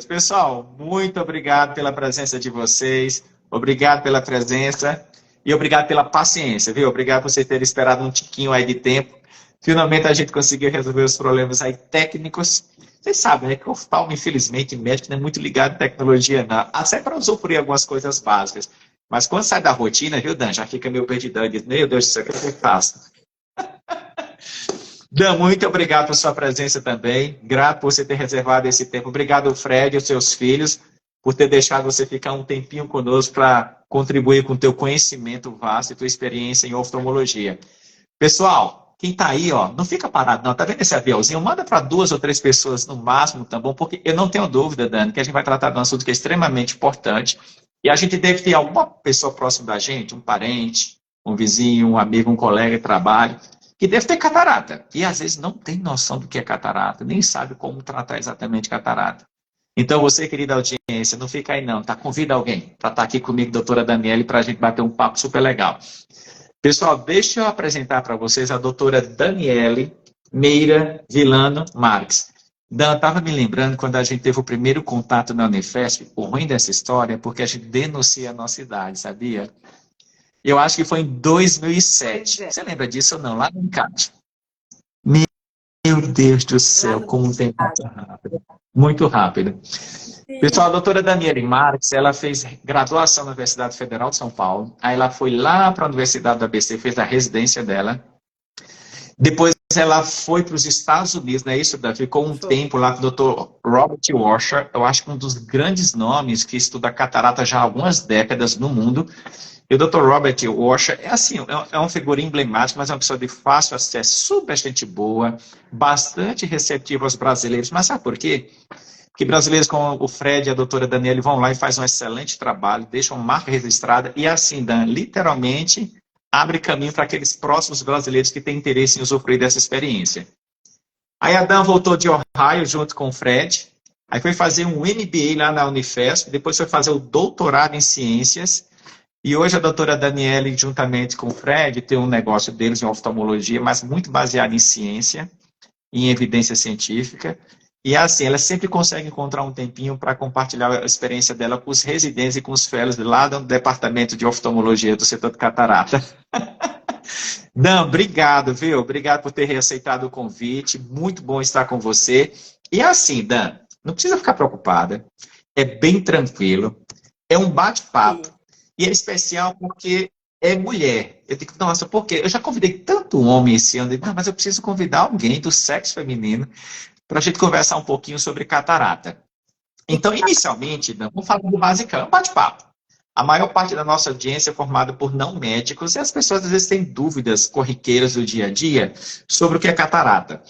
Pessoal, muito obrigado pela presença de vocês, obrigado pela presença e obrigado pela paciência, viu? Obrigado por vocês terem esperado um tiquinho aí de tempo. Finalmente a gente conseguiu resolver os problemas aí técnicos. Vocês sabem, né, que o oftalmo, infelizmente, médico não é muito ligado em tecnologia, não. Até para usufruir algumas coisas básicas. Mas quando sai da rotina, viu, Dan, já fica meio perdidão. Diz, meu Deus do céu, o que eu faço? Dan, muito obrigado por sua presença também. Grato por você ter reservado esse tempo. Obrigado, Fred e os seus filhos, por ter deixado você ficar um tempinho conosco para contribuir com o teu conhecimento vasto e tua experiência em oftalmologia. Pessoal, quem tá aí, ó, não fica parado, não. Tá vendo esse aviãozinho? Manda para 2 ou 3 pessoas no máximo, tá bom? Porque eu não tenho dúvida, Dani, que a gente vai tratar de um assunto que é extremamente importante. E a gente deve ter alguma pessoa próxima da gente, um parente, um vizinho, um amigo, um colega de trabalho, que deve ter catarata. E às vezes não tem noção do que é catarata, nem sabe como tratar exatamente catarata. Então, você, querida audiência, não fica aí não, tá? Convida alguém para estar aqui comigo, doutora Daniele, para a gente bater um papo super legal. Pessoal, deixa eu apresentar para vocês a doutora Daniele Meira Vilano Marques. Dan, estava me lembrando quando a gente teve o primeiro contato na Unifesp, o ruim dessa história é porque a gente denuncia a nossa idade, sabia? Eu acho que foi em 2007. Você lembra disso ou não? Lá no CAT. Meu Deus do céu, como o tempo passa rápido. Muito rápido. Pessoal, a doutora Daniele Marques, ela fez graduação na Universidade Federal de São Paulo. Aí ela foi lá para a Universidade do ABC, fez a residência dela. Depois ela foi para os Estados Unidos, não é isso, Davi? Ficou um tempo lá com o doutor Robert Washer, eu acho que um dos grandes nomes que estuda catarata já há algumas décadas no mundo. E o Dr. Robert Washer é assim, é uma figura emblemática, mas é uma pessoa de fácil acesso, super gente boa, bastante receptiva aos brasileiros. Mas sabe por quê? Porque brasileiros como o Fred e a doutora Daniele vão lá e fazem um excelente trabalho, deixam uma marca registrada e assim, Dan, literalmente abre caminho para aqueles próximos brasileiros que têm interesse em usufruir dessa experiência. Aí a Dan voltou de Ohio junto com o Fred, aí foi fazer um MBA lá na Unifesp, depois foi fazer o doutorado em ciências. E hoje a doutora Daniele, juntamente com o Fred, tem um negócio deles em oftalmologia, mas muito baseado em ciência, em evidência científica. E assim, ela sempre consegue encontrar um tempinho para compartilhar a experiência dela com os residentes e com os fellows lá do departamento de oftalmologia do setor de catarata. Dan, obrigado, viu? Obrigado por ter reaceitado o convite. Muito bom estar com você. E assim, Dan, não precisa ficar preocupada. É bem tranquilo. É um bate-papo. E é especial porque é mulher. Eu digo, nossa, por quê? Eu já convidei tanto homem esse ano. Eu digo, não, mas eu preciso convidar alguém do sexo feminino para a gente conversar um pouquinho sobre catarata. Então, inicialmente, vamos falar do basicão, um bate-papo. A maior parte da nossa audiência é formada por não médicos e as pessoas às vezes têm dúvidas corriqueiras do dia a dia sobre o que é catarata.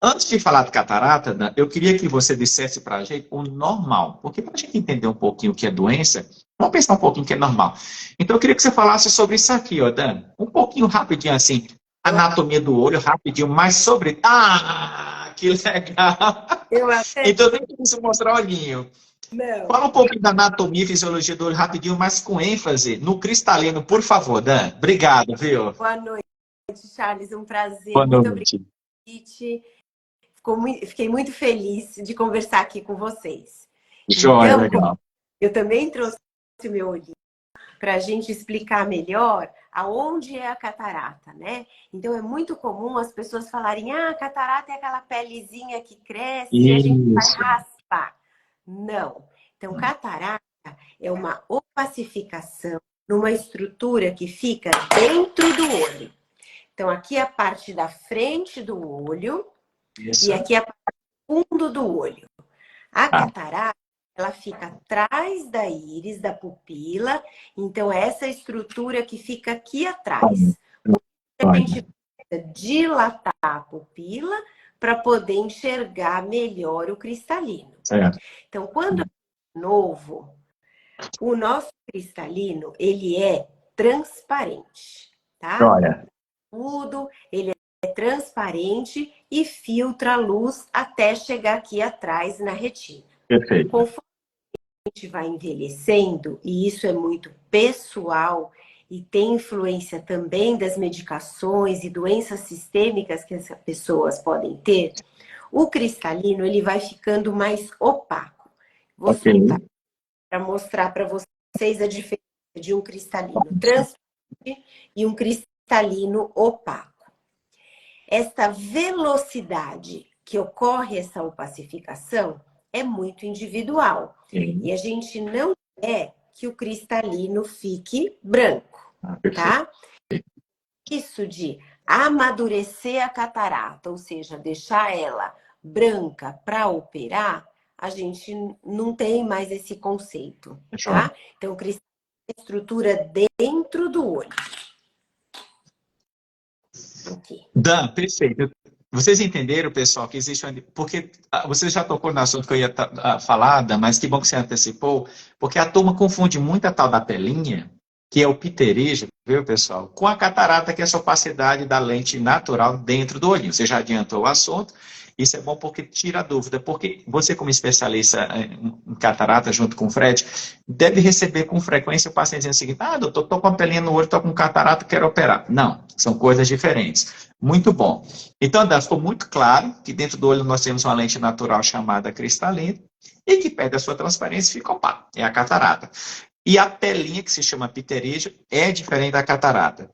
Antes de falar de catarata, Dan, eu queria que você dissesse para a gente o normal, porque para a gente entender um pouquinho o que é doença, vamos pensar um pouquinho o que é normal. Então eu queria que você falasse sobre isso aqui, ó, Dan, um pouquinho rapidinho assim, anatomia do olho, rapidinho, mas sobre... Ah, que legal! Eu até... Então eu nem preciso mostrar o olhinho. Não. Fala um pouquinho da anatomia e fisiologia do olho rapidinho, mas com ênfase no cristalino, por favor, Dan. Obrigado, viu? Boa noite, Charles, um prazer. Boa Muito noite. obrigada. Fiquei muito feliz de conversar aqui com vocês. Joia, então, legal. Eu também trouxe o meu olhinho para a gente explicar melhor aonde é a catarata, né? Então, é muito comum as pessoas falarem, a catarata é aquela pelezinha que cresce e a gente vai raspar. Não. Então, catarata é uma opacificação numa estrutura que fica dentro do olho. Então, aqui é a parte da frente do olho. Isso. E aqui é a parte do fundo do olho. A catarata, ela fica atrás da íris, da pupila. Então, é essa estrutura que fica aqui atrás. A gente precisa dilatar a pupila para poder enxergar melhor o cristalino. Então, quando é novo, o nosso cristalino, ele é transparente, tá? Olha. Tudo, ele é transparente e filtra a luz até chegar aqui atrás na retina. Perfeito. Conforme a gente vai envelhecendo, e isso é muito pessoal e tem influência também das medicações e doenças sistêmicas que as pessoas podem ter, o cristalino ele vai ficando mais opaco. Vou soltar para mostrar para vocês a diferença de um cristalino transparente e um cristalino opaco. Esta velocidade que ocorre essa opacificação é muito individual. E a gente não quer que o cristalino fique branco, tá? Isso de amadurecer a catarata, ou seja, deixar ela branca para operar, a gente não tem mais esse conceito, tá? Então, o cristalino é estrutura dentro do olho. Aqui. Dan, perfeito. Vocês entenderam, pessoal, que existe uma... Porque você já tocou no assunto que eu ia falar, Dan, mas que bom que você antecipou, porque a turma confunde muito a tal da pelinha, que é o pterígio, viu, pessoal, com a catarata, que é essa opacidade da lente natural dentro do olhinho. Você já adiantou o assunto. Isso é bom porque tira a dúvida, porque você, como especialista em catarata, junto com o Fred, deve receber com frequência o paciente dizendo o seguinte: ah, doutor, estou com a pelinha no olho, estou com catarata, quero operar. Não, são coisas diferentes. Muito bom. Então, Dan, ficou muito claro que dentro do olho nós temos uma lente natural chamada cristalina e que perde a sua transparência e fica opaco. É a catarata. E a pelinha, que se chama pterígio, é diferente da catarata.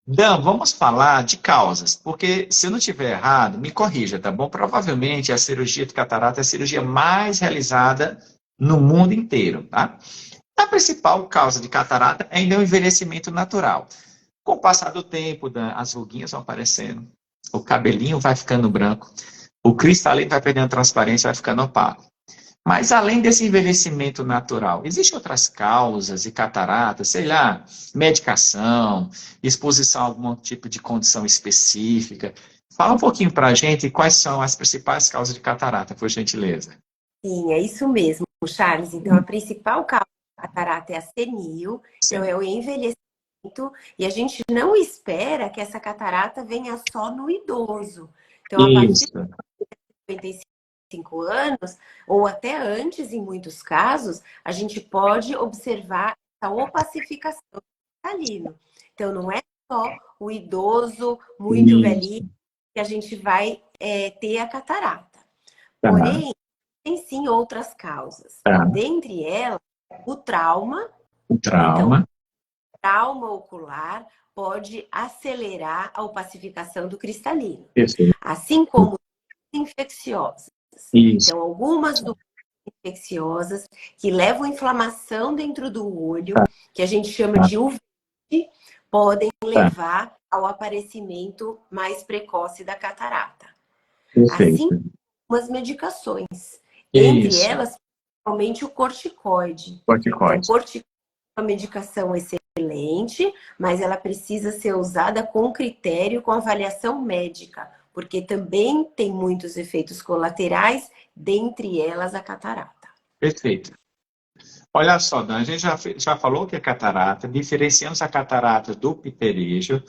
Dan, vamos falar de causas, porque se eu não estiver errado, me corrija, tá bom? Provavelmente a cirurgia de catarata é a cirurgia mais realizada no mundo inteiro, tá? A principal causa de catarata ainda é o envelhecimento natural. Com o passar do tempo, Dan, as ruguinhas vão aparecendo, o cabelinho vai ficando branco, o cristalino vai perdendo transparência, vai ficando opaco. Mas além desse envelhecimento natural, existem outras causas de catarata, sei lá, medicação, exposição a algum tipo de condição específica. Fala um pouquinho para a gente quais são as principais causas de catarata, por gentileza. Sim, é isso mesmo, Charles. Então, a principal causa da catarata é a senil, então é o envelhecimento, e a gente não espera que essa catarata venha só no idoso. Então, a partir de 55 anos, ou até antes, em muitos casos, a gente pode observar essa opacificação do cristalino. Então, não é só o idoso muito velhinho que a gente vai ter a catarata. Porém, tem sim outras causas. Dentre elas, o trauma. Então, trauma ocular pode acelerar a opacificação do cristalino. Assim como infecciosas. Então, algumas doenças infecciosas que levam inflamação dentro do olho, que a gente chama de uveitis, podem levar ao aparecimento mais precoce da catarata. Assim como as medicações. Entre elas, principalmente o corticoide. Então, corticoide é uma medicação excelente, mas ela precisa ser usada com critério, com avaliação médica, porque também tem muitos efeitos colaterais, dentre elas a catarata. Perfeito. Olha só, Dan, a gente já falou que é catarata, diferenciamos a catarata do pterígio,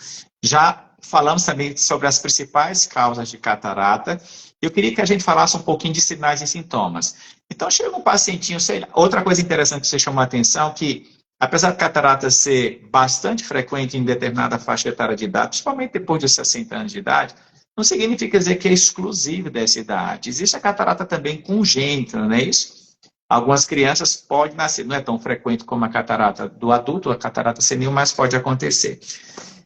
já falamos também sobre as principais causas de catarata. Eu queria que a gente falasse um pouquinho de sinais e sintomas. Então, chega um pacientinho, sei lá, outra coisa interessante que você chamou a atenção, que apesar de catarata ser bastante frequente em determinada faixa etária de idade, principalmente depois de 60 anos de idade, não significa dizer que é exclusivo dessa idade. Existe a catarata também congênita, não é isso? Algumas crianças podem nascer, não é tão frequente como a catarata do adulto, a catarata senil, mas pode acontecer.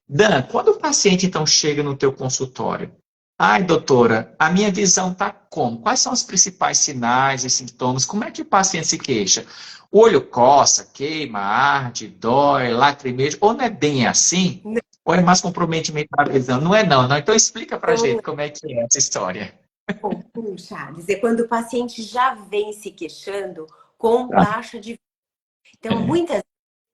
Dan, quando o paciente, então, chega no teu consultório, ai, doutora, a minha visão está como? Quais são os principais sinais e sintomas? Como é que o paciente se queixa? O olho coça, queima, arde, dói, lacrimeja, ou não é bem assim? Ou é mais comprometimento da visão? Não é não. Então explica pra gente como é que é essa história. Bom, Charles, é quando o paciente já vem se queixando com baixa de... Então, muitas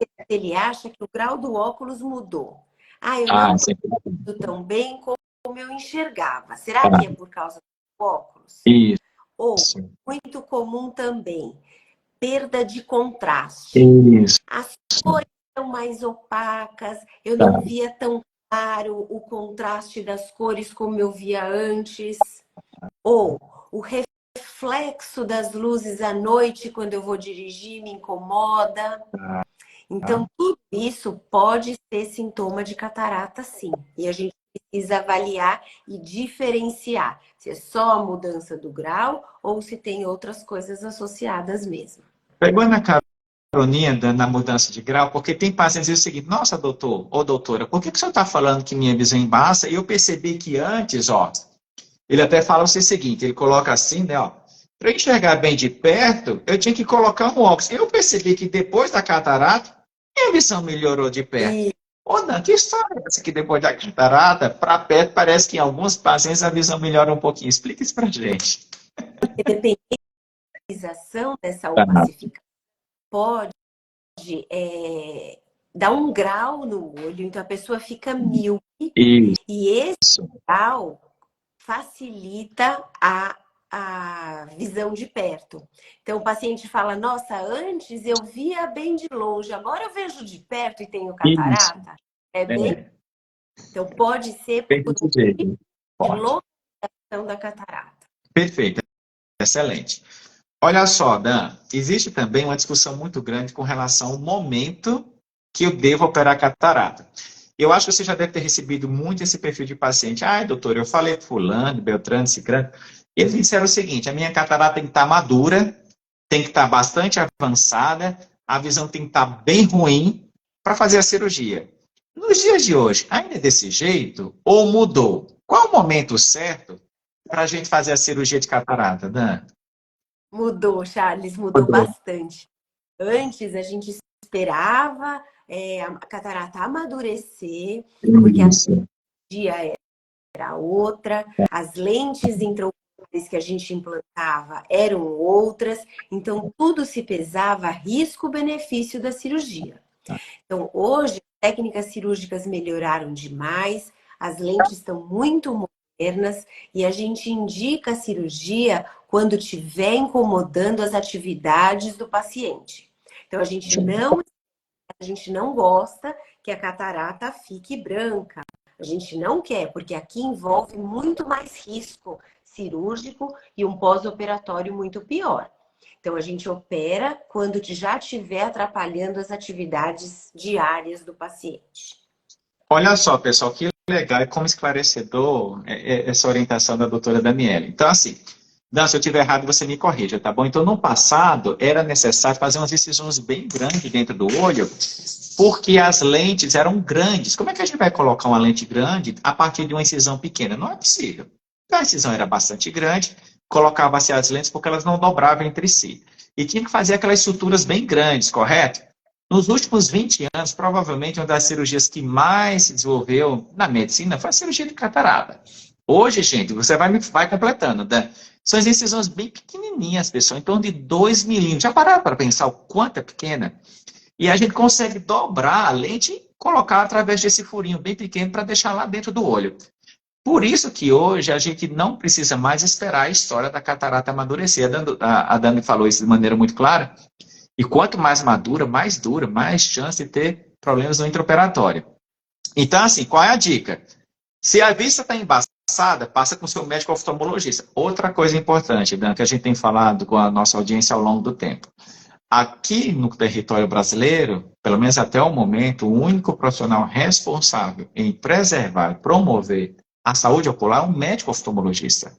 vezes ele acha que o grau do óculos mudou. Ah, eu não vejo tão bem como eu enxergava. Será que é por causa do óculos? Isso. Ou, muito comum também, perda de contraste. Isso. As cores são mais opacas, eu não via tão claro o contraste das cores como eu via antes. Ou o reflexo das luzes à noite, quando eu vou dirigir, me incomoda. Então, tudo isso pode ser sintoma de catarata, sim. E a gente precisa avaliar e diferenciar se é só a mudança do grau ou se tem outras coisas associadas mesmo. Pegou na caroninha na mudança de grau, porque tem pacientes que dizem o seguinte, nossa, doutor ou doutora, por que o senhor está falando que minha visão embaça? E eu percebi que antes, ó, ele até fala o seguinte, ele coloca assim, né, ó, para enxergar bem de perto, eu tinha que colocar um óculos. Eu percebi que depois da catarata, minha visão melhorou de perto. Ô, Dan, que história é essa que depois da catarata, para perto, parece que em alguns pacientes a visão melhora um pouquinho. Explica isso pra gente. Dependendo da utilização dessa opacificação, pode dar um grau no olho, então a pessoa fica míope. E esse grau facilita a visão de perto. Então, o paciente fala, nossa, antes eu via bem de longe, agora eu vejo de perto e tenho catarata. Bem... Então, pode ser por de localização da catarata. Perfeito, excelente. Olha só, Dan, existe também uma discussão muito grande com relação ao momento que eu devo operar a catarata. Eu acho que você já deve ter recebido muito esse perfil de paciente. Ah, doutor, eu falei fulano, beltrano, cicrano. Eles disseram o seguinte, a minha catarata tem que estar madura, tem que estar bastante avançada, a visão tem que estar bem ruim para fazer a cirurgia. Nos dias de hoje, ainda é desse jeito ou mudou? Qual o momento certo para a gente fazer a cirurgia de catarata, Dan? Mudou, Charles, mudou bastante. Antes a gente esperava a catarata amadurecer, porque a cirurgia era outra, as lentes intraoculares que a gente implantava eram outras, então tudo se pesava risco-benefício da cirurgia. Então hoje as técnicas cirúrgicas melhoraram demais, as lentes estão muito modernas e a gente indica a cirurgia quando estiver incomodando as atividades do paciente. Então a gente não gosta que a catarata fique branca. A gente não quer, porque aqui envolve muito mais risco cirúrgico e um pós-operatório muito pior. Então, a gente opera quando já estiver atrapalhando as atividades diárias do paciente. Olha só, pessoal, que legal e como esclarecedor essa orientação da doutora Daniela. Então, assim, Dan, se eu estiver errado, você me corrija, tá bom? Então, no passado, era necessário fazer umas incisões bem grandes dentro do olho, porque as lentes eram grandes. Como é que a gente vai colocar uma lente grande a partir de uma incisão pequena? Não é possível. Então, a incisão era bastante grande, colocava-se as lentes porque elas não dobravam entre si. E tinha que fazer aquelas suturas bem grandes, correto? Nos últimos 20 anos, provavelmente, uma das cirurgias que mais se desenvolveu na medicina foi a cirurgia de catarata. Hoje, gente, você vai completando, né? São as incisões bem pequenininhas, pessoal, em torno de 2 milímetros. Já pararam para pensar o quanto é pequena? E a gente consegue dobrar a lente e colocar através desse furinho bem pequeno para deixar lá dentro do olho. Por isso que hoje a gente não precisa mais esperar a história da catarata amadurecer. A Dani falou isso de maneira muito clara. E quanto mais madura, mais dura, mais chance de ter problemas no intraoperatório. Então, assim, qual é a dica? Se a vista está embaçada, passa com o seu médico oftalmologista. Outra coisa importante, Dan, que a gente tem falado com a nossa audiência ao longo do tempo. Aqui no território brasileiro, pelo menos até o momento, o único profissional responsável em preservar e promover a saúde ocular é um médico oftalmologista.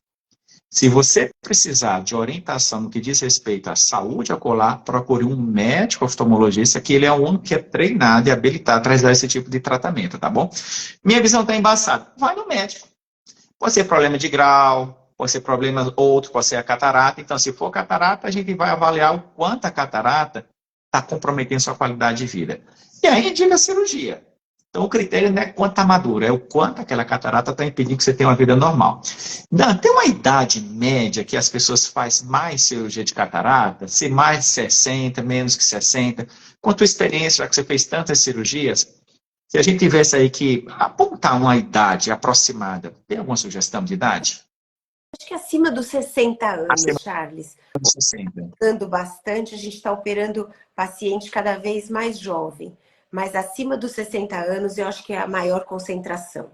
Se você precisar de orientação no que diz respeito à saúde ocular, procure um médico oftalmologista, que ele é o único que é treinado e habilitado a trazer esse tipo de tratamento, tá bom? Minha visão está embaçada. Vai no médico. Pode ser problema de grau, pode ser problema outro, pode ser a catarata. Então, se for catarata, a gente vai avaliar o quanto a catarata está comprometendo sua qualidade de vida. E aí indica a cirurgia. Então, o critério não é quanto está maduro, é o quanto aquela catarata está impedindo que você tenha uma vida normal. Dan, tem uma idade média que as pessoas fazem mais cirurgia de catarata? Se mais de 60, menos que 60? Com a tua experiência, já que você fez tantas cirurgias, se a gente tivesse aí que apontar uma idade aproximada, tem alguma sugestão de idade? Acho que acima dos 60 anos, acima Charles. Dos 60. Operando bastante, a gente está operando paciente cada vez mais jovem. Mas acima dos 60 anos, eu acho que é a maior concentração.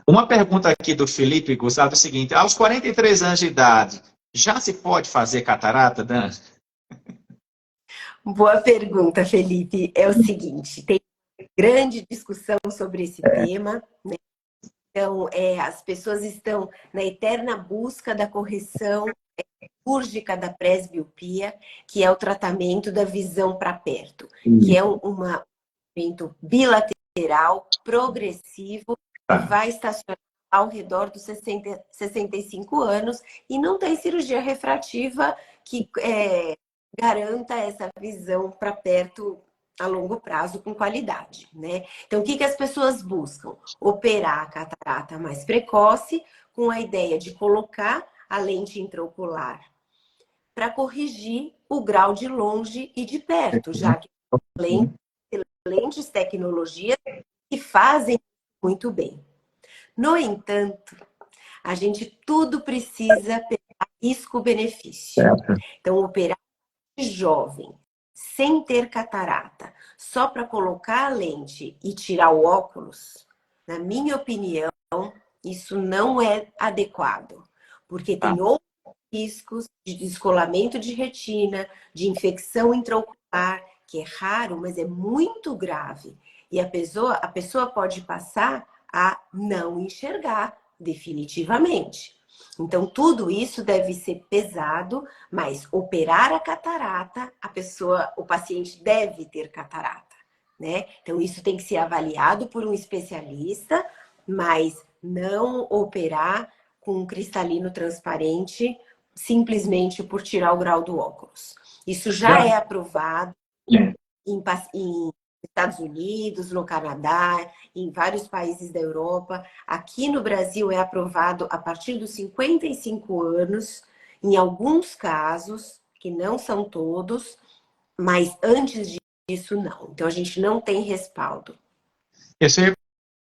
Uma pergunta aqui do Felipe Gustavo é o seguinte: aos 43 anos de idade, já se pode fazer catarata, Dan? Boa pergunta, Felipe. É o seguinte, tem grande discussão sobre esse tema, né? Então, as pessoas estão na eterna busca da correção cirúrgica da presbiopia, que é o tratamento da visão para perto, que é um tratamento bilateral, progressivo, que vai estacionar ao redor dos 65 anos e não tem cirurgia refrativa que garanta essa visão para perto a longo prazo com qualidade, né? Então, o que as pessoas buscam? Operar a catarata mais precoce com a ideia de colocar a lente intraocular para corrigir o grau de longe e de perto, já que excelentes tecnologias que fazem muito bem. No entanto, a gente tudo precisa pegar risco-benefício. Então, operar de jovem, sem ter catarata, só para colocar a lente e tirar o óculos, na minha opinião, isso não é adequado. Porque tem outros riscos de descolamento de retina, de infecção intraocular, que é raro, mas é muito grave. E a pessoa pode passar a não enxergar definitivamente. Então, tudo isso deve ser pesado, mas operar a catarata, o paciente deve ter catarata, né? Então, isso tem que ser avaliado por um especialista, mas não operar com um cristalino transparente simplesmente por tirar o grau do óculos. Isso já é aprovado em Estados Unidos, no Canadá, em vários países da Europa. Aqui no Brasil é aprovado a partir dos 55 anos, em alguns casos, que não são todos, mas antes disso não. Então a gente não tem respaldo. Eu só ia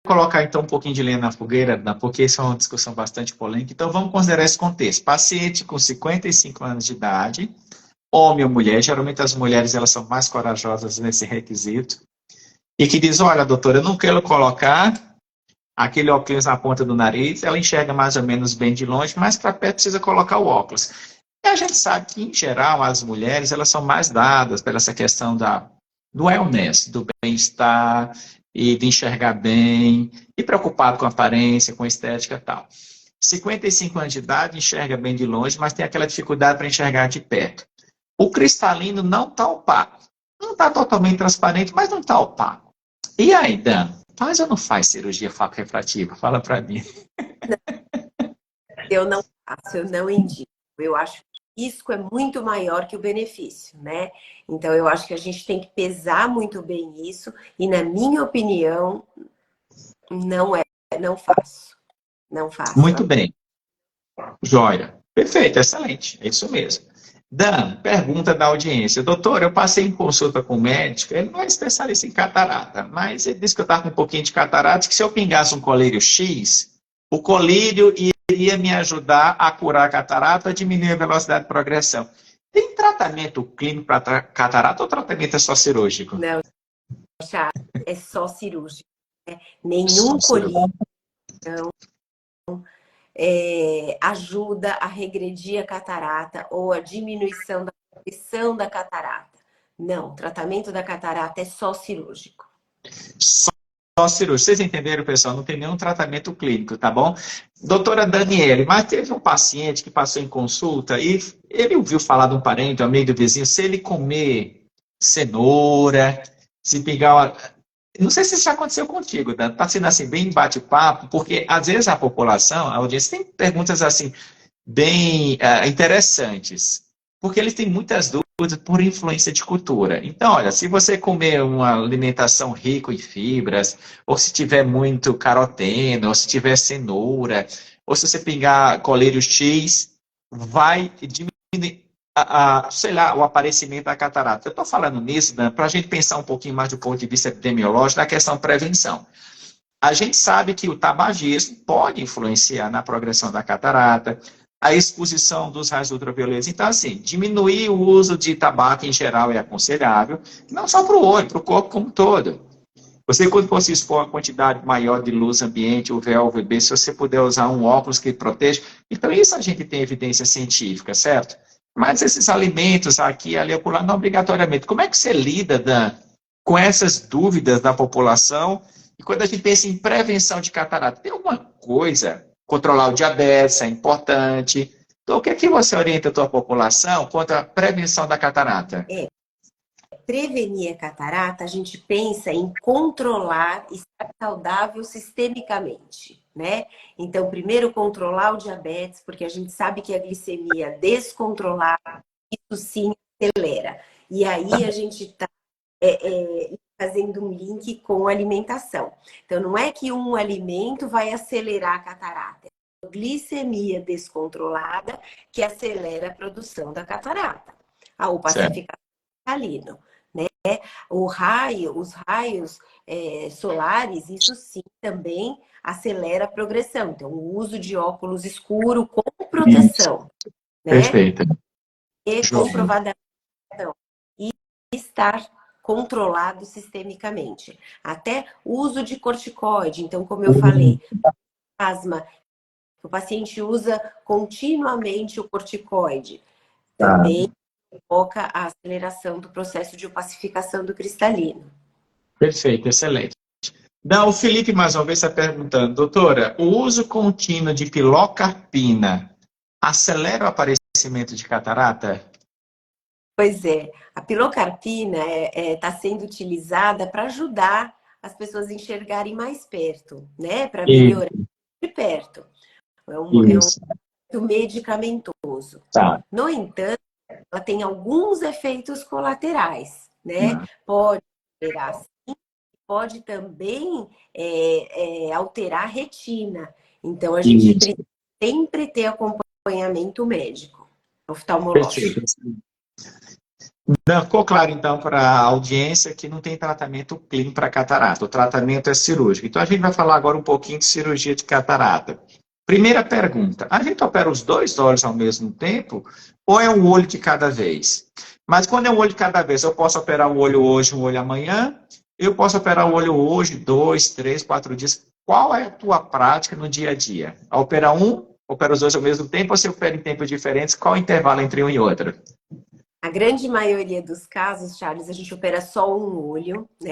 colocar então um pouquinho de lenha na fogueira, porque isso é uma discussão bastante polêmica. Então vamos considerar esse contexto. Paciente com 55 anos de idade, homem ou mulher, geralmente as mulheres elas são mais corajosas nesse requisito, e que diz, olha, doutora, eu não quero colocar aquele óculos na ponta do nariz, ela enxerga mais ou menos bem de longe, mas para perto precisa colocar o óculos. E a gente sabe que, em geral, as mulheres elas são mais dadas pela essa questão do wellness, do bem-estar e de enxergar bem, e preocupado com a aparência, com a estética e tal. 55 anos de idade, enxerga bem de longe, mas tem aquela dificuldade para enxergar de perto. O cristalino não está opaco. Não está totalmente transparente, mas não está opaco. E aí, Dan, faz ou não faz cirurgia foco-refrativa? Fala para mim. Eu não faço, eu não indico. Eu acho que o risco é muito maior que o benefício, né? Então, eu acho que a gente tem que pesar muito bem isso. E, na minha opinião, não faço. Não faço. Muito bem. Joia. Perfeito, excelente. É isso mesmo. Dan, pergunta da audiência. Doutor, eu passei em consulta com o médico, ele não é especialista em catarata, mas ele disse que eu estava com um pouquinho de catarata, que se eu pingasse um colírio X, o colírio iria me ajudar a curar a catarata, a diminuir a velocidade de progressão. Tem tratamento clínico para catarata ou tratamento é só cirúrgico? Não, é só cirúrgico. Né? Nenhum colírio ajuda a regredir a catarata ou a diminuição da pressão da catarata. Não, o tratamento da catarata é só cirúrgico. Só cirúrgico. Vocês entenderam, pessoal? Não tem nenhum tratamento clínico, tá bom? Doutora Daniele, mas teve um paciente que passou em consulta e ele ouviu falar de um parente, um amigo do vizinho, se ele comer cenoura, se pegar... Não sei se isso já aconteceu contigo, Dan. Tá sendo assim, bem bate-papo, porque às vezes a população, a audiência, tem perguntas assim, bem interessantes, porque eles têm muitas dúvidas por influência de cultura. Então, olha, se você comer uma alimentação rica em fibras, ou se tiver muito caroteno, ou se tiver cenoura, ou se você pingar colírio X, vai diminuir sei lá, o aparecimento da catarata. Eu estou falando nisso, Dan, para a gente pensar um pouquinho mais do ponto de vista epidemiológico da questão prevenção. A gente sabe que o tabagismo pode influenciar na progressão da catarata, a exposição dos raios ultravioletas. Então, assim, diminuir o uso de tabaco em geral é aconselhável, não só para o olho, para o corpo como um todo. Você, quando for se expor a quantidade maior de luz ambiente, UVA, UVB, se você puder usar um óculos que proteja, então isso a gente tem evidência científica, certo? Mas esses alimentos aqui, ali, acolá, não obrigatoriamente. Como é que você lida, Dan, com essas dúvidas da população? E quando a gente pensa em prevenção de catarata, tem alguma coisa. Controlar o diabetes é importante. Então, o que é que você orienta a tua população quanto à prevenção da catarata? Prevenir a catarata, a gente pensa em controlar e estar saudável sistemicamente, né? Então, primeiro controlar o diabetes, porque a gente sabe que a glicemia descontrolada, isso sim acelera. E aí a gente está fazendo um link com a alimentação. Então, não é que um alimento vai acelerar a catarata, é a glicemia descontrolada que acelera a produção da catarata. A opacificação cristalina. Os raios solares, isso sim também acelera a progressão. Então, o uso de óculos escuro com proteção, né? Perfeito. E comprovadamente e estar controlado sistemicamente. Até o uso de corticoide. Então, como eu falei, asma, o paciente usa continuamente o corticoide. Também provoca a aceleração do processo de opacificação do cristalino. Perfeito, excelente. Não, o Felipe mais uma vez está perguntando, doutora, o uso contínuo de pilocarpina acelera o aparecimento de catarata? Pois é, a pilocarpina está sendo utilizada para ajudar as pessoas a enxergarem mais perto, né? Para melhorar de perto. É um medicamentoso. Tá. No entanto, ela tem alguns efeitos colaterais, né? Pode alterar, sim, pode também alterar a retina. Então, a gente precisa sempre ter acompanhamento médico, oftalmológico. Perfeito. Não, ficou claro, então, para a audiência que não tem tratamento clínico para catarata. O tratamento é cirúrgico. Então, a gente vai falar agora um pouquinho de cirurgia de catarata. Primeira pergunta, a gente opera os dois olhos ao mesmo tempo ou é um olho de cada vez? Mas quando é um olho de cada vez, eu posso operar um olho hoje, um olho amanhã? Eu posso operar o olho hoje, 2, 3, 4 dias? Qual é a tua prática no dia a dia? A operar opera os dois ao mesmo tempo ou você opera em tempos diferentes? Qual o intervalo entre um e outro? A grande maioria dos casos, Charles, a gente opera só um olho, né?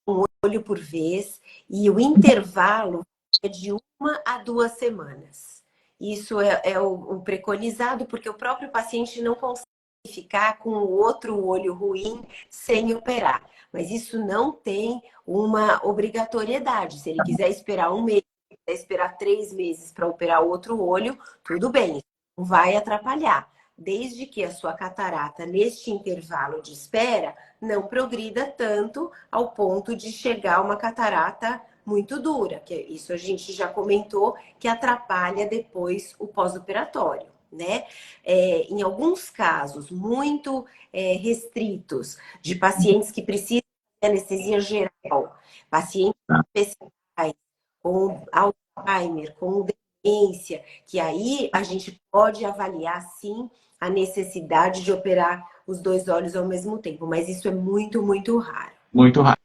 Um olho por vez, e o intervalo é de 1 a 2 semanas. Isso é o preconizado, porque o próprio paciente não consegue ficar com o outro olho ruim sem operar. Mas isso não tem uma obrigatoriedade. Se ele quiser esperar 1 mês, quiser esperar 3 meses para operar o outro olho, tudo bem, não vai atrapalhar. Desde que a sua catarata, neste intervalo de espera, não progrida tanto ao ponto de chegar a uma catarata muito dura, que isso a gente já comentou, que atrapalha depois o pós-operatório, né? Em alguns casos muito restritos, de pacientes que precisam de anestesia geral, pacientes especiais, com Alzheimer, com demência, que aí a gente pode avaliar, sim, a necessidade de operar os dois olhos ao mesmo tempo, mas isso é muito, muito raro. Muito raro.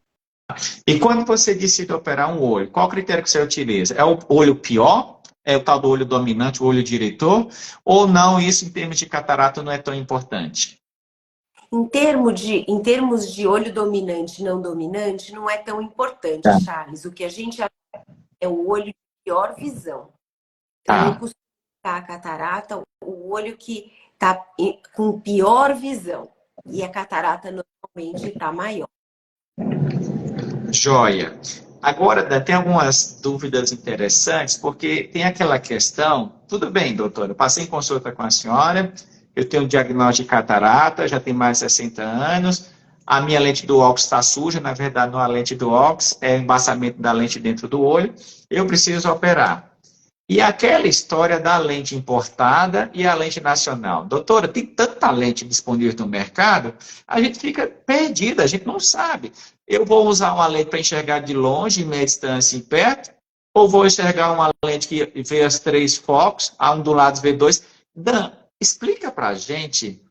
E quando você decide operar um olho, qual critério que você utiliza? É o olho pior? É o tal do olho dominante, o olho diretor? Ou não, isso em termos de catarata não é tão importante? Em termos de olho dominante e não dominante, não é tão importante, Charles. O que a gente é o olho de pior visão. Então, eu costumo a catarata, o olho que está com pior visão. E a catarata normalmente está maior. Joia. Agora, tem algumas dúvidas interessantes, porque tem aquela questão, tudo bem, doutora, eu passei em consulta com a senhora, eu tenho um diagnóstico de catarata, já tenho mais de 60 anos, a minha lente do óculos está suja, na verdade não é a lente do óculos, é o embaçamento da lente dentro do olho, eu preciso operar. E aquela história da lente importada e a lente nacional. Doutora, tem tanta lente disponível no mercado, a gente fica perdida, a gente não sabe. Eu vou usar uma lente para enxergar de longe, meia distância e perto, ou vou enxergar uma lente que vê os 3 focos, um do lado vê 2. Dan, explica para a gente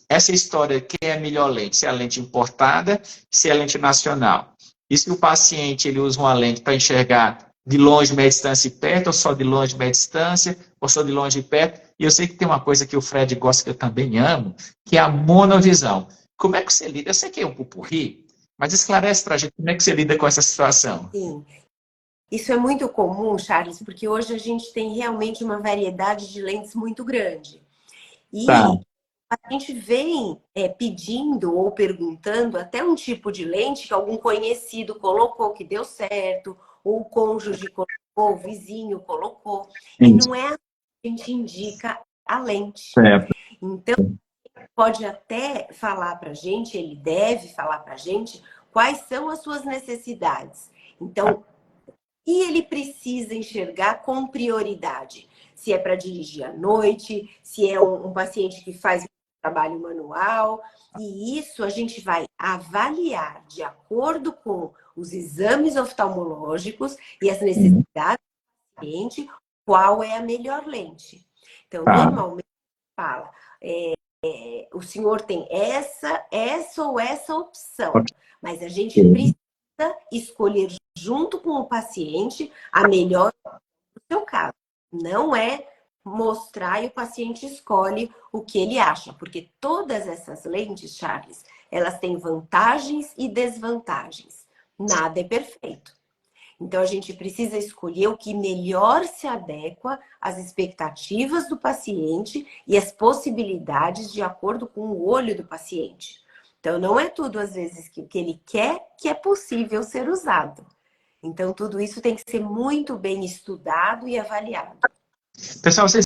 essa história, quem é a melhor lente, se é a lente importada, se é a lente nacional. E se o paciente ele usa uma lente para enxergar de longe, média distância e perto, ou só de longe, média distância, ou só de longe e perto. E eu sei que tem uma coisa que o Fred gosta, que eu também amo, que é a monovisão. Como é que você lida? Eu sei que é um pupurri, mas esclarece para a gente como é que você lida com essa situação. Sim. Isso é muito comum, Charles, porque hoje a gente tem realmente uma variedade de lentes muito grande. Tá. E a gente vem pedindo ou perguntando até um tipo de lente que algum conhecido colocou, que deu certo, ou o cônjuge colocou, o vizinho colocou. E Isso. não é assim que a gente indica a lente. Certo. Então, pode até falar para a gente, ele deve falar para a gente quais são as suas necessidades. Então, e ele precisa enxergar com prioridade. Se é para dirigir à noite, se é um paciente que faz trabalho manual. E isso a gente vai avaliar de acordo com os exames oftalmológicos e as necessidades do paciente, qual é a melhor lente. Então, Tá. normalmente fala, o senhor tem essa ou essa opção, mas a gente Ok. precisa escolher junto com o paciente a melhor do seu caso. Não é mostrar e o paciente escolhe o que ele acha, porque todas essas lentes, Charles, elas têm vantagens e desvantagens. Nada é perfeito. Então, a gente precisa escolher o que melhor se adequa às expectativas do paciente e às possibilidades de acordo com o olho do paciente. Então, não é tudo, às vezes, que o que ele quer que é possível ser usado. Então, tudo isso tem que ser muito bem estudado e avaliado. Pessoal, vocês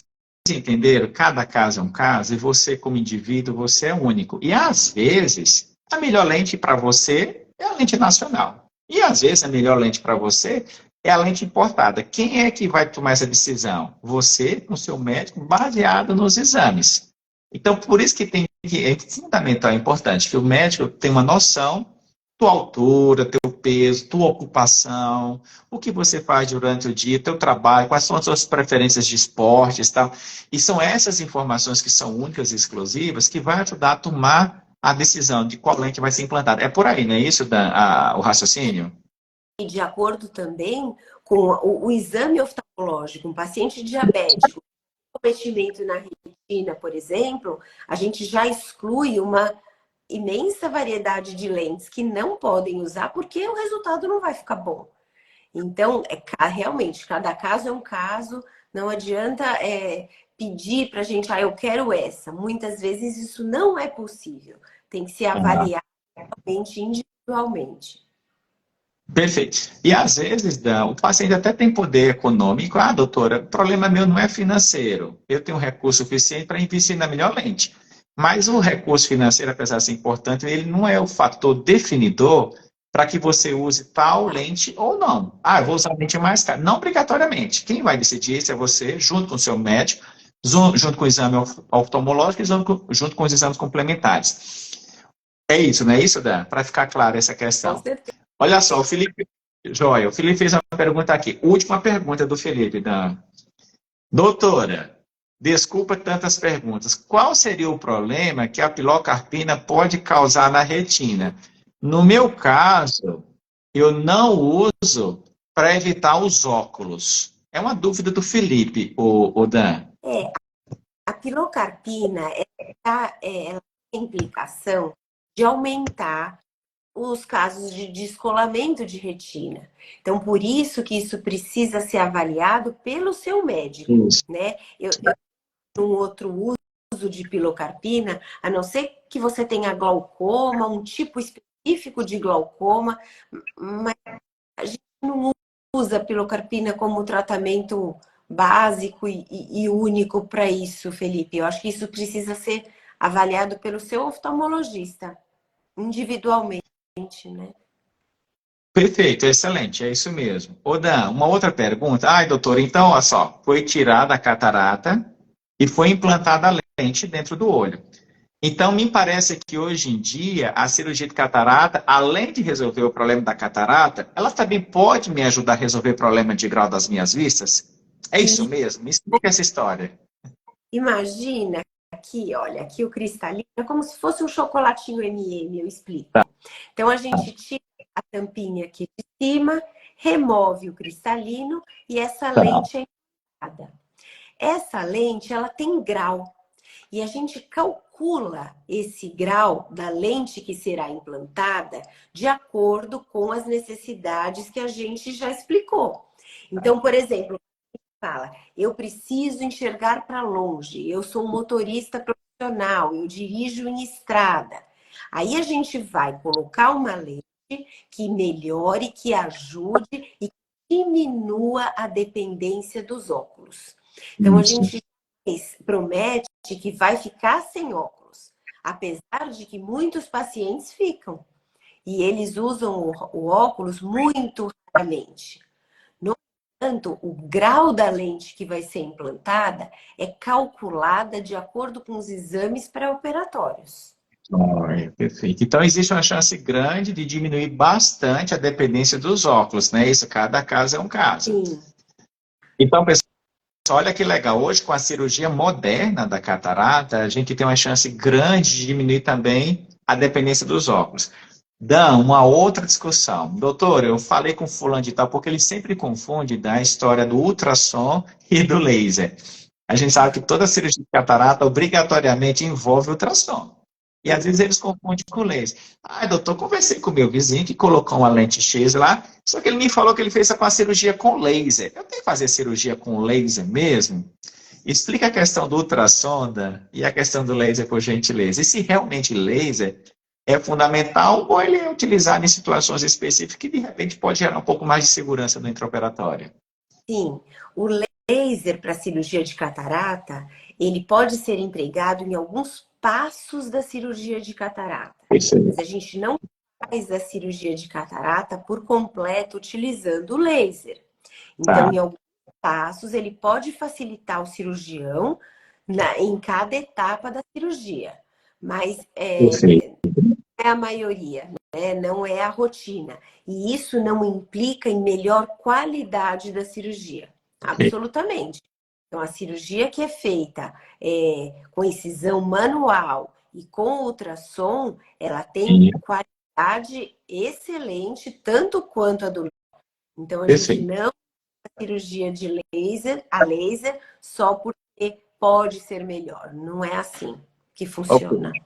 entenderam? Cada caso é um caso e você, como indivíduo, você é único. E às vezes, a melhor lente para você é a lente nacional. E às vezes, a melhor lente para você é a lente importada. Quem é que vai tomar essa decisão? Você, com o seu médico, baseado nos exames. Então, por isso que é fundamental, é importante que o médico tenha uma noção tua altura, teu peso, tua ocupação, o que você faz durante o dia, teu trabalho, quais são as suas preferências de esportes e tal. E são essas informações que são únicas e exclusivas que vai ajudar a tomar a decisão de qual lente vai ser implantada. É por aí, não é isso, Dan, o raciocínio? E de acordo também com o exame oftalmológico, um paciente diabético, cometimento na retina, por exemplo, a gente já exclui uma imensa variedade de lentes que não podem usar porque o resultado não vai ficar bom. Então, realmente, cada caso é um caso, não adianta pedir para a gente, eu quero essa. Muitas vezes isso não é possível. Tem que se avaliar realmente individualmente. Perfeito. E às vezes, Dan, o paciente até tem poder econômico. Ah, doutora, o problema meu não é financeiro. Eu tenho recurso suficiente para investir na melhor lente. Mas o recurso financeiro, apesar de ser importante, ele não é o fator definidor para que você use tal lente ou não. Ah, eu vou usar a lente mais cara. Não obrigatoriamente. Quem vai decidir isso é você, junto com o seu médico, junto com o exame oftalmológico e junto com os exames complementares. É isso, não é isso, Dan? Para ficar clara essa Com questão. certeza. Olha só, o Felipe, joia, o Felipe fez uma pergunta aqui. Última pergunta do Felipe, Dan. Doutora, desculpa tantas perguntas. Qual seria o problema que a pilocarpina pode causar na retina? No meu caso, eu não uso para evitar os óculos. É uma dúvida do Felipe, o Dan. A pilocarpina, ela tem implicação de aumentar os casos de descolamento de retina. Então, por isso que isso precisa ser avaliado pelo seu médico, Isso. né? Eu um outro uso de pilocarpina, a não ser que você tenha glaucoma, um tipo específico de glaucoma, mas a gente não usa pilocarpina como tratamento básico e único para isso, Felipe. Eu acho que isso precisa ser avaliado pelo seu oftalmologista, individualmente, né? Perfeito, excelente, é isso mesmo. Ô Dan, uma outra pergunta. Ai, doutor, então, olha só, foi tirada a catarata e foi implantada a lente dentro do olho. Então, me parece que hoje em dia, a cirurgia de catarata, além de resolver o problema da catarata, ela também pode me ajudar a resolver o problema de grau das minhas vistas? É isso E mesmo? Me explica essa história. imagina aqui, olha, aqui o cristalino é como se fosse um chocolatinho M&M, eu explico. Então, a gente tira a tampinha aqui de cima, remove o cristalino e essa lente é implantada. Essa lente, ela tem grau. E a gente calcula esse grau da lente que será implantada de acordo com as necessidades que a gente já explicou. Então, por exemplo, fala, eu preciso enxergar para longe, eu sou um motorista profissional, eu dirijo em estrada. Aí a gente vai colocar uma lente que melhore, que ajude e que diminua a dependência dos óculos. Então a Isso. gente promete que vai ficar sem óculos, apesar de que muitos pacientes ficam. E eles usam o óculos muito raramente. No entanto, o grau da lente que vai ser implantada é calculada de acordo com os exames pré-operatórios. Olha, perfeito. Então, existe uma chance grande de diminuir bastante a dependência dos óculos, né? Isso, cada caso é um caso. Sim. Então, pessoal, olha que legal. Hoje, com a cirurgia moderna da catarata, a gente tem uma chance grande de diminuir também a dependência dos óculos. Dan, uma outra discussão. Doutor, eu falei com fulano de tal, porque ele sempre confunde da história do ultrassom e do laser. A gente sabe que toda cirurgia de catarata obrigatoriamente envolve ultrassom. E às vezes eles confundem com laser. Ah, doutor, conversei com o meu vizinho que colocou uma lente X lá, só que ele me falou que ele fez com a cirurgia com laser. Eu tenho que fazer cirurgia com laser mesmo? Explica a questão do ultrassom e a questão do laser, por gentileza. E se realmente laser é fundamental ou ele é utilizado em situações específicas que de repente pode gerar um pouco mais de segurança no intraoperatório? Sim, o laser para cirurgia de catarata, ele pode ser empregado em alguns passos da cirurgia de catarata. Isso aí. Mas a gente não faz a cirurgia de catarata por completo utilizando o laser. Então, Tá. em alguns passos, ele pode facilitar o cirurgião em cada etapa da cirurgia. Mas Perfeito. é a maioria, né? Não é a rotina. E isso não implica em melhor qualidade da cirurgia. Absolutamente. Então, a cirurgia que é feita com incisão manual e com ultrassom, ela tem qualidade excelente, tanto quanto a do laser. Então, a gente Perfeito. não faz a cirurgia de laser, a laser, só porque pode ser melhor. Não é assim que funciona. Ok.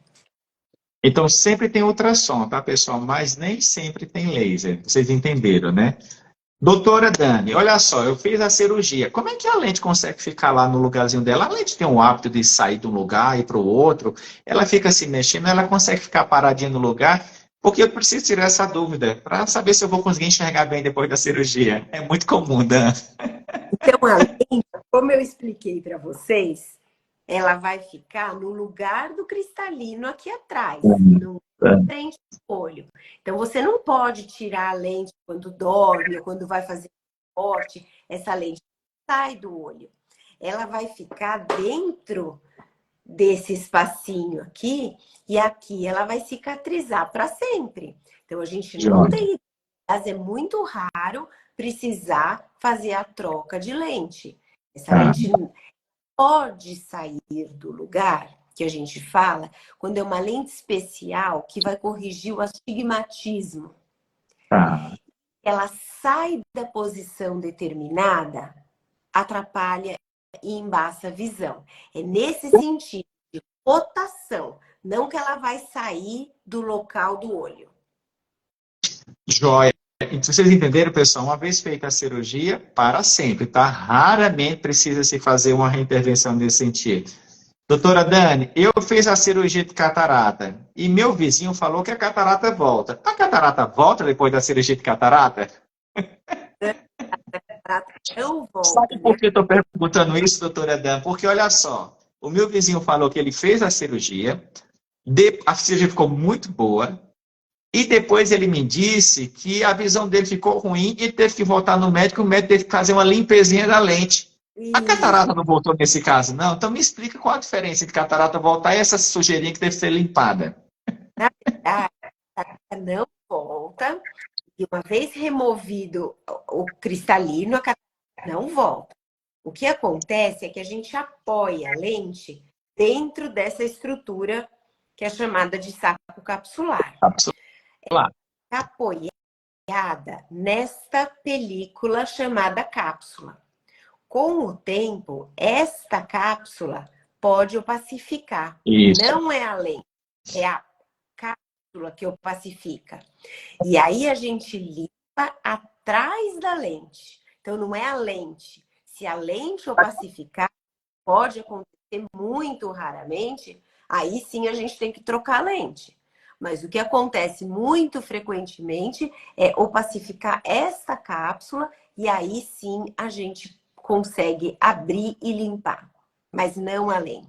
Então, sempre tem ultrassom, tá, pessoal? Mas nem sempre tem laser. Vocês entenderam, né? Doutora Dani, olha só, eu fiz a cirurgia. Como é que a lente consegue ficar lá no lugarzinho dela? A lente tem o hábito de sair de um lugar e para o outro. Ela fica se mexendo, ela consegue ficar paradinha no lugar. Porque eu preciso tirar essa dúvida para saber se eu vou conseguir enxergar bem depois da cirurgia. É muito comum, Dan. Então, a lente, como eu expliquei para vocês, ela vai ficar no lugar do cristalino aqui atrás, no frente do olho. Então, você não pode tirar a lente quando dorme ou quando vai fazer esporte. Essa lente sai do olho. Ela vai ficar dentro desse espacinho aqui e aqui ela vai cicatrizar para sempre. Então, a gente não tem... Mas é muito raro precisar fazer a troca de lente. Essa lente pode sair do lugar, que a gente fala, quando é uma lente especial que vai corrigir o astigmatismo. Ela sai da posição determinada, atrapalha e embaça a visão. É nesse sentido de rotação, não que ela vai sair do local do olho. Joia. Então, vocês entenderam, pessoal? Uma vez feita a cirurgia, para sempre, tá? Raramente precisa se fazer uma reintervenção nesse sentido. Doutora Dani, eu fiz a cirurgia de catarata e meu vizinho falou que a catarata volta. A catarata volta depois da cirurgia de catarata? Não volta, Sabe por que eu estou perguntando isso, doutora Dani? Porque, olha só, o meu vizinho falou que ele fez a cirurgia ficou muito boa, e depois ele me disse que a visão dele ficou ruim e teve que voltar no médico, o médico teve que fazer uma limpezinha da lente. A catarata não voltou nesse caso, não? Então me explica qual a diferença entre catarata voltar e essa sujeirinha que deve ser limpada. Na verdade, a catarata não volta. E uma vez removido o cristalino, a catarata não volta. O que acontece é que a gente apoia a lente dentro dessa estrutura que é chamada de saco capsular. Claro. É apoiada nesta película chamada cápsula. Com o tempo, esta cápsula pode opacificar. Isso. Não é a lente, é a cápsula que opacifica. E aí a gente limpa atrás da lente. Então, não é a lente. Se a lente opacificar, pode acontecer muito raramente, aí sim a gente tem que trocar a lente. Mas o que acontece muito frequentemente é opacificar esta cápsula e aí sim a gente consegue abrir e limpar, mas não a lente.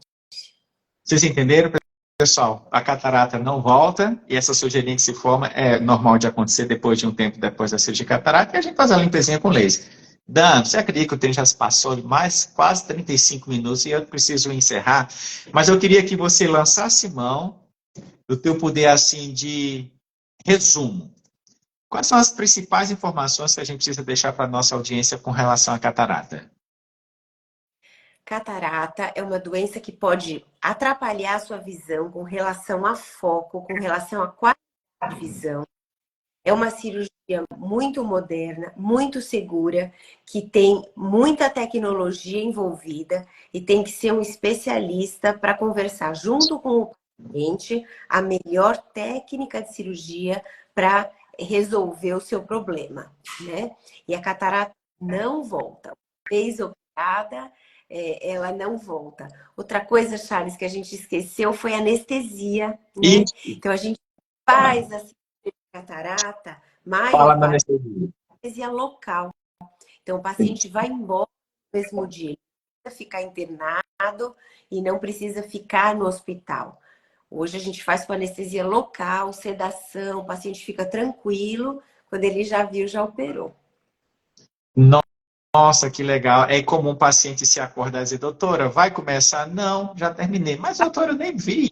Vocês entenderam, pessoal? A catarata não volta e essa sujeirinha que se forma é normal de acontecer depois de um tempo depois da cirurgia de catarata e a gente faz a limpezinha com laser. Dan, você acredita que o tempo já se passou de mais quase 35 minutos e eu preciso encerrar? Mas eu queria que você lançasse mão do teu poder assim de resumo. Quais são as principais informações que a gente precisa deixar para a nossa audiência com relação à catarata? Catarata é uma doença que pode atrapalhar a sua visão com relação a foco, com relação à qualidade de visão. É uma cirurgia muito moderna, muito segura, que tem muita tecnologia envolvida e tem que ser um especialista para conversar junto com o paciente a melhor técnica de cirurgia para resolver o seu problema, né? E a catarata não volta. Fez operada, ela não volta. Outra coisa, Charles, que a gente esqueceu foi anestesia, né? Então a gente faz a catarata, Fala maior na parte anestesia. anestesia local. Então, o paciente vai embora no mesmo dia. Ele não precisa ficar internado e não precisa ficar no hospital. Hoje a gente faz com anestesia local, sedação, o paciente fica tranquilo. Quando ele já viu, já operou. Nossa, que legal. É comum o paciente se acordar e dizer, doutora, vai começar? Não, já terminei. Mas, doutora, eu nem vi.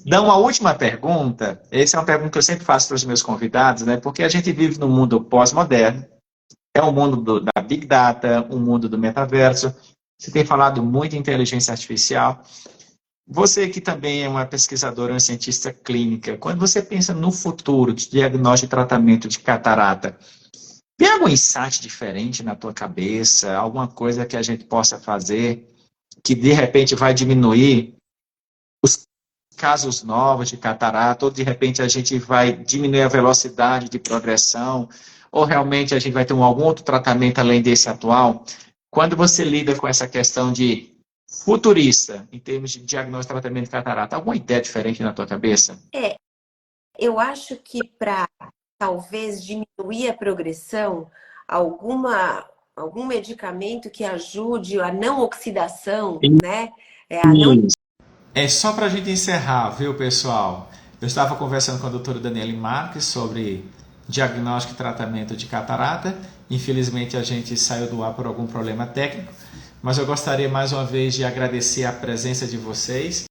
Dá uma última pergunta. Essa é uma pergunta que eu sempre faço para os meus convidados, né? Porque a gente vive num mundo pós-moderno. É o mundo da Big Data, o mundo do metaverso. Você tem falado muito em inteligência artificial. Você que também é uma pesquisadora, uma cientista clínica, quando você pensa no futuro de diagnóstico e tratamento de catarata, tem algum insight diferente na tua cabeça? Alguma coisa que a gente possa fazer que de repente vai diminuir os casos novos de catarata, ou de repente a gente vai diminuir a velocidade de progressão, ou realmente a gente vai ter algum outro tratamento além desse atual? Quando você lida com essa questão de futurista, em termos de diagnóstico e tratamento de catarata, alguma ideia diferente na tua cabeça? Eu acho que para talvez diminuir a progressão, algum medicamento que ajude a não oxidação, né? A não... É só para a gente encerrar, viu, pessoal? Eu estava conversando com a doutora Daniele Marques sobre diagnóstico e tratamento de catarata. Infelizmente, a gente saiu do ar por algum problema técnico, mas eu gostaria mais uma vez de agradecer a presença de vocês